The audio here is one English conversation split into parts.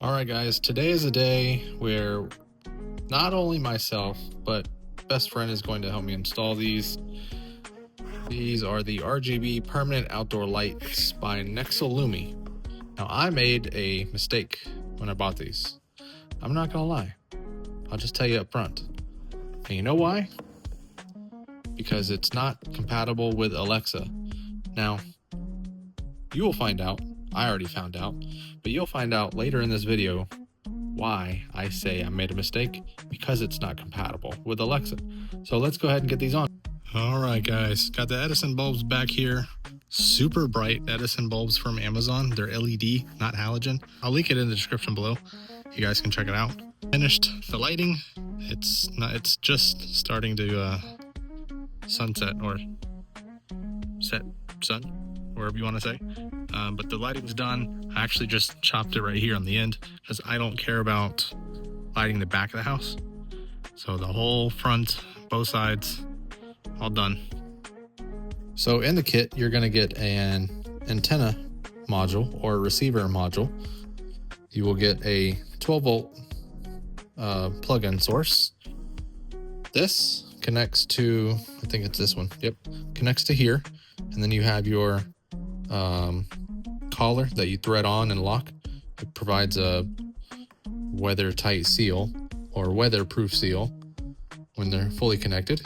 All right, guys, today is a day where not only myself, but best friend is going to help me install these. These are the RGB permanent outdoor lights by Nexillumi. Now, I made a mistake when I bought these. I'm not gonna lie. I'll just tell you up front. And you know why? Because it's not compatible with Alexa. Now, you will find out. I already found out, but you'll find out later in this video why I say I made a mistake, because it's not compatible with Alexa. So let's go ahead and get these on. All right, guys, got the Edison bulbs back here. Super bright Edison bulbs from Amazon. They're LED, not halogen. I'll link it in the description below. You guys can check it out. Finished the lighting. It's just starting to sunset or set sun, wherever you want to say. But the lighting's done. I actually just chopped it right here on the end because I don't care about lighting the back of the house. So the whole front, both sides, all done. So in the kit, you're going to get an antenna module or receiver module. You will get a 12 volt plug-in source. This connects to, I think it's this one. Yep, connects to here. And then you have your collar that you thread on and lock. It provides a weather-tight seal or weatherproof seal when they're fully connected.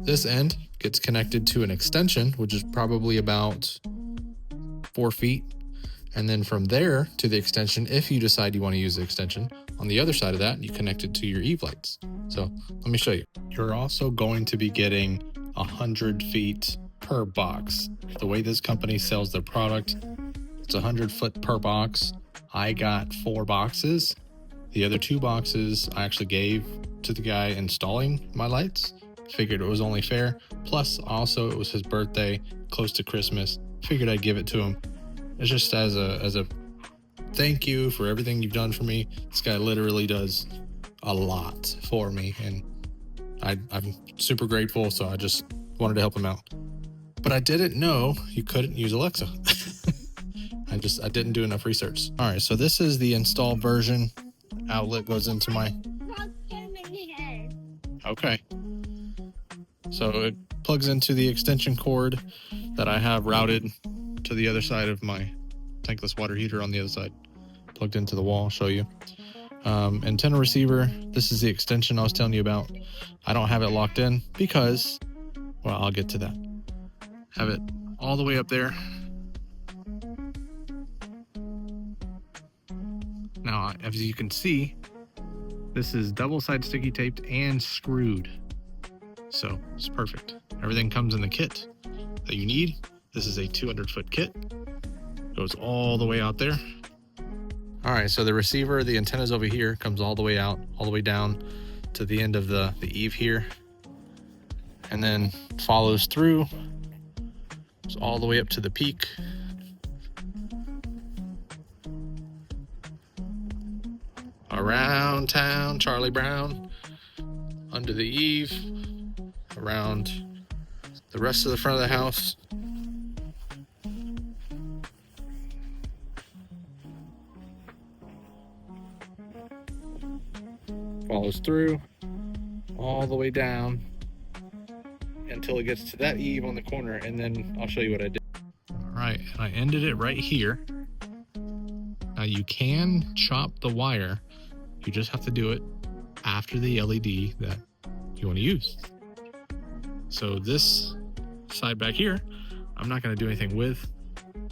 This end gets connected to an extension, which is probably about 4 feet. And then from there to the extension, if you decide you want to use the extension, on the other side of that, you connect it to your Eve lights. So let me show you. You're also going to be getting 100 feet per box. The way this company sells their product, it's 100 foot per box. I got 4 boxes. The other 2 boxes I actually gave to the guy installing my lights. Figured it was only fair. Plus, also it was his birthday, close to Christmas. Figured I'd give it to him. It's just as a thank you for everything you've done for me. This guy literally does a lot for me, and I'm super grateful. So I just wanted to help him out. But I didn't know you couldn't use Alexa. I didn't do enough research. All right, so this is the installed version. Outlet goes into my... Okay. So it plugs into the extension cord that I have routed to the other side of my tankless water heater on the other side. Plugged into the wall, I'll show you. Antenna receiver, this is the extension I was telling you about. I don't have it locked in because, well, I'll get to that. Have it all the way up there. Now, as you can see, this is double side sticky taped and screwed. So it's perfect. Everything comes in the kit that you need. This is a 200 foot kit. Goes all the way out there. All right, so the receiver, the antenna's over here, comes all the way out, all the way down to the end of the eave here. And then follows through. It's all the way up to the peak. Around town, Charlie Brown, under the eave, around the rest of the front of the house. Follows through all the way down until it gets to that eave on the corner, and then I'll show you what I did. All right, and I ended it right here. Now you can chop the wire. You just have to do it after the LED that you want to use. So this side back here, I'm not going to do anything with,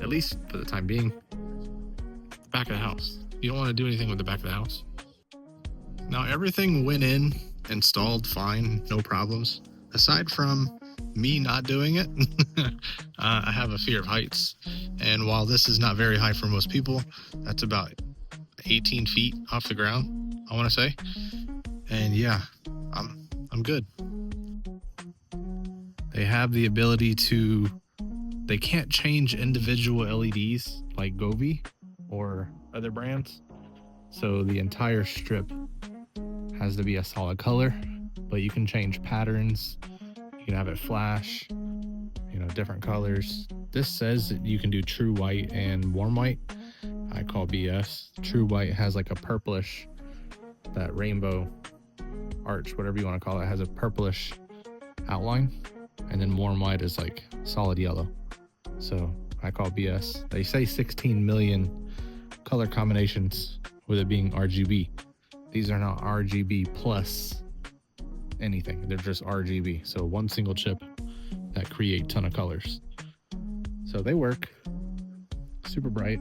at least for the time being. The back of the house. You don't want to do anything with the back of the house. Now everything went in, installed fine, no problems. Aside from me not doing it, I have a fear of heights. And while this is not very high for most people, that's about 18 feet off the ground, I want to say. And yeah, I'm good. They have the ability to, they can't change individual LEDs like Govee or other brands. So the entire strip has to be a solid color, but you can change patterns. You can have it flash, different colors. This says that you can do true white and warm white. I call BS. True white has like a purplish, that rainbow arch, whatever you want to call it, has a purplish outline, and then warm white is like solid yellow. So I call BS. They say 16 million color combinations with it being RGB. These are not RGB plus anything. They're just RGB. So one single chip that create a ton of colors. So they work. Super bright.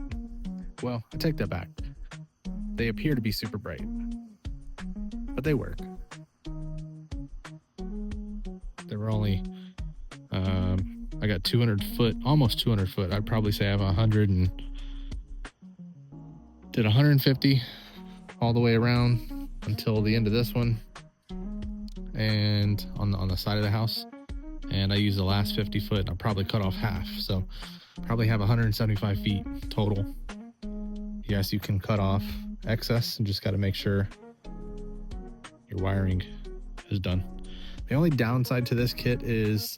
Well, I take that back. They appear to be super bright, but they work. They were only, I got 200 foot, almost 200 foot. I'd probably say I have 100 and did 150 all the way around until the end of this one, and on the side of the house. And I used the last 50 foot, and I probably cut off half. So probably have 175 feet total. Yes, you can cut off excess and just got to make sure your wiring is done. The only downside to this kit is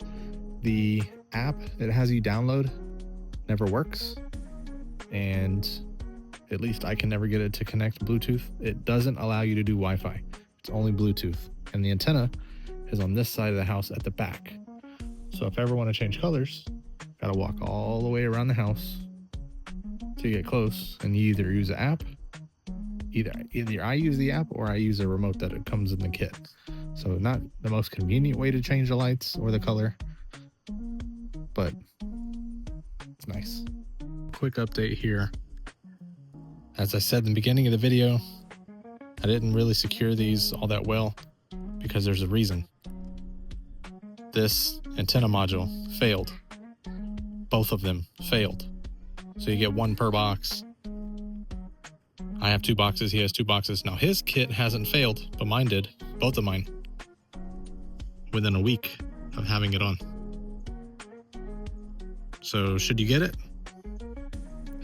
the app it has you download never works, and at least I can never get it to connect Bluetooth. It doesn't allow you to do Wi-Fi. It's only Bluetooth, and the antenna is on this side of the house at the back. So if I ever want to change colors, gotta walk all the way around the house to get close, and you either use the app, either I use the app or I use a remote that it comes in the kit. So not the most convenient way to change the lights or the color, but it's nice. Quick update here. As I said in the beginning of the video, I didn't really secure these all that well because there's a reason. This antenna module failed. Both of them failed. So you get one per box. I have 2 boxes, he has 2 boxes. Now his kit hasn't failed, but mine did, both of mine, within a week of having it on. So should you get it?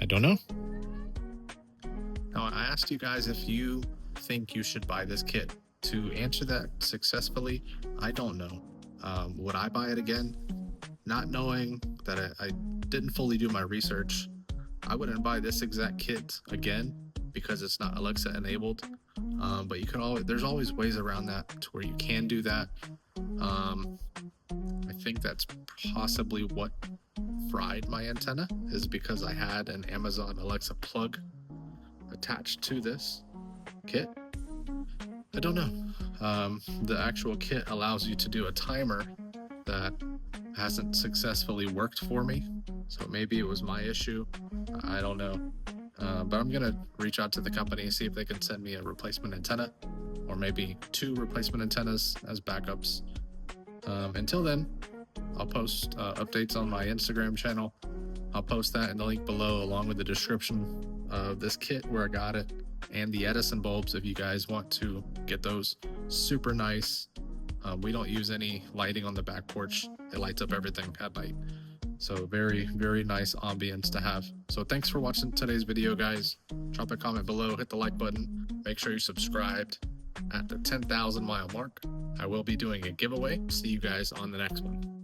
I don't know. Now I asked you guys if you think you should buy this kit. To answer that successfully, I don't know. Would I buy it again? Not knowing that I didn't fully do my research, I wouldn't buy this exact kit again because it's not Alexa enabled. But you can always, there's always ways around that to where you can do that. I think that's possibly what fried my antenna, is because I had an Amazon Alexa plug attached to this kit. I don't know. The actual kit allows you to do a timer that hasn't successfully worked for me. So maybe it was my issue. I don't know. But I'm going to reach out to the company and see if they can send me a replacement antenna, or maybe 2 replacement antennas as backups. Until then, I'll post updates on my Instagram channel. I'll post that in the link below, along with the description of this kit, where I got it, and the Edison bulbs if you guys want to get those. Super nice. We don't use any lighting on the back porch. It lights up everything at night. So very, very nice ambience to have. So thanks for watching today's video, guys. Drop a comment below, hit the like button. Make sure you're subscribed. At the 10,000 mile mark, I will be doing a giveaway. See you guys on the next one.